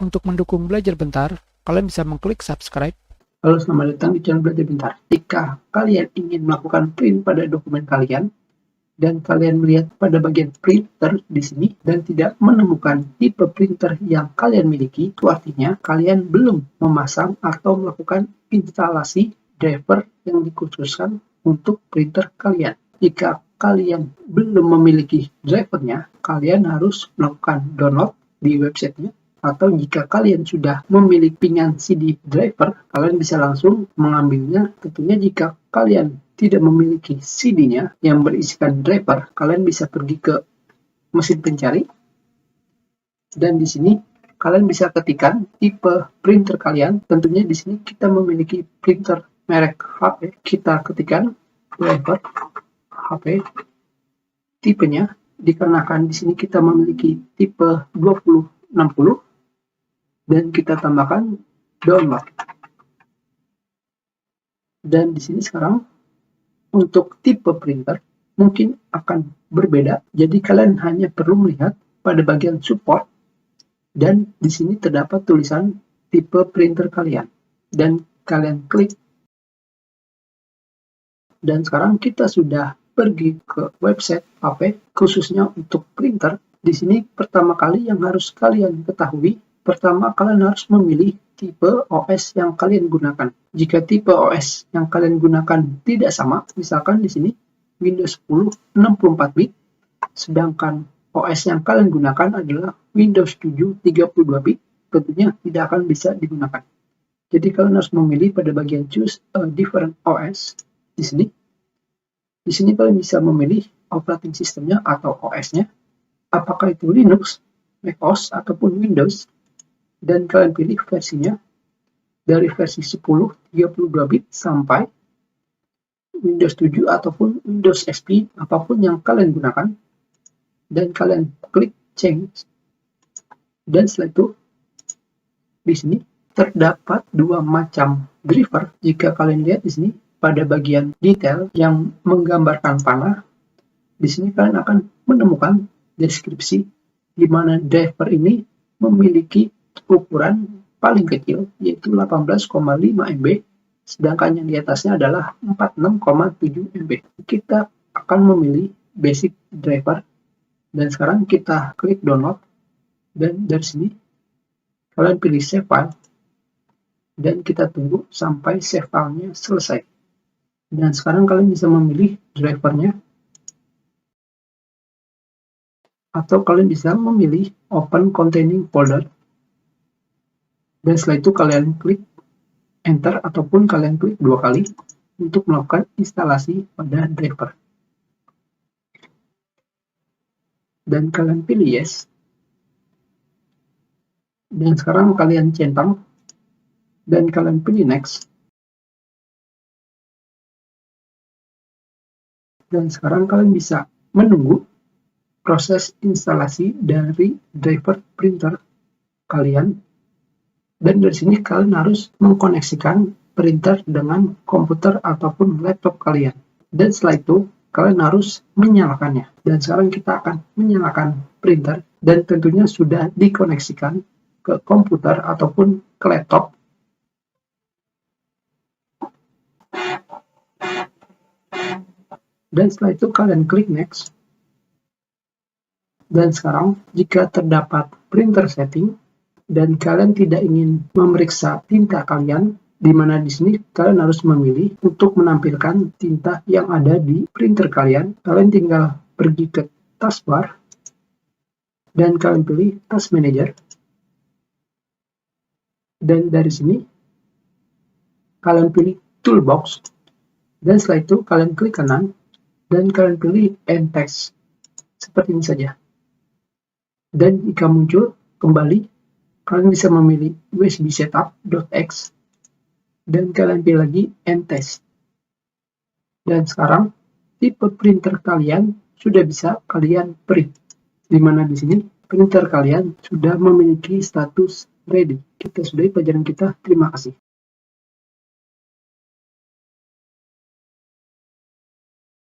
Untuk mendukung Belajar Bentar, kalian bisa mengklik subscribe. Halo, selamat datang di channel Belajar Bentar. Jika kalian ingin melakukan print pada dokumen kalian, dan kalian melihat pada bagian printer di sini, dan tidak menemukan tipe printer yang kalian miliki, itu artinya kalian belum memasang atau melakukan instalasi driver yang dikhususkan untuk printer kalian. Jika kalian belum memiliki drivernya, kalian harus melakukan download di websitenya. Atau jika kalian sudah memiliki pingan CD driver, kalian bisa langsung mengambilnya. Tentunya jika kalian tidak memiliki CD-nya yang berisikan driver, kalian bisa pergi ke mesin pencari. Dan di sini kalian bisa ketikkan tipe printer kalian. Tentunya di sini kita memiliki printer merek HP. Kita ketikkan driver HP, tipenya dikarenakan di sini kita memiliki tipe 2060. Dan kita tambahkan download. Dan di sini sekarang untuk tipe printer mungkin akan berbeda. Jadi kalian hanya perlu melihat pada bagian support dan di sini terdapat tulisan tipe printer kalian. Dan kalian klik. Dan sekarang kita sudah pergi ke website HP khususnya untuk printer. Di sini pertama kali yang harus kalian ketahui, pertama, kalian harus memilih tipe OS yang kalian gunakan. Jika tipe OS yang kalian gunakan tidak sama, misalkan di sini Windows 10 64 bit, sedangkan OS yang kalian gunakan adalah Windows 7 32 bit, tentunya tidak akan bisa digunakan. Jadi kalian harus memilih pada bagian choose a different OS di sini. Di sini kalian bisa memilih operating sistemnya atau OS-nya, apakah itu Linux, macOS ataupun Windows. Dan kalian pilih versinya dari versi 10 32 bit sampai Windows 7 ataupun Windows XP, apapun yang kalian gunakan, dan kalian klik change. Dan setelah itu di sini terdapat dua macam driver. Jika kalian lihat di sini pada bagian detail yang menggambarkan panah, di sini kalian akan menemukan deskripsi di mana driver ini memiliki ukuran paling kecil yaitu 18,5 MB, sedangkan yang di atasnya adalah 46,7 MB. Kita akan memilih basic driver dan sekarang kita klik download, dan dari sini kalian pilih save file dan kita tunggu sampai save filenya selesai. Dan sekarang kalian bisa memilih drivernya, atau kalian bisa memilih open containing folder. Dan setelah itu kalian klik enter ataupun kalian klik dua kali untuk melakukan instalasi pada driver. Dan kalian pilih yes. Dan sekarang kalian centang dan kalian pilih next. Dan sekarang kalian bisa menunggu proses instalasi dari driver printer kalian. Dan dari sini kalian harus mengkoneksikan printer dengan komputer ataupun laptop kalian. Dan setelah itu kalian harus menyalakannya. Dan sekarang kita akan menyalakan printer dan tentunya sudah dikoneksikan ke komputer ataupun ke laptop. Dan setelah itu kalian klik next. Dan sekarang jika terdapat printer setting dan kalian tidak ingin memeriksa tinta kalian, di mana di sini kalian harus memilih untuk menampilkan tinta yang ada di printer kalian. Kalian tinggal pergi ke taskbar dan kalian pilih task manager. Dan dari sini kalian pilih toolbox. Dan setelah itu kalian klik kanan dan kalian pilih end text. Seperti ini saja. Dan jika muncul kembali, kalian bisa memilih USB setup.x dan kalian pilih lagi end test. Dan sekarang tipe printer kalian sudah bisa kalian print, di mana di sini printer kalian sudah memiliki status ready. Kita sudahi pelajaran kita. Terima kasih.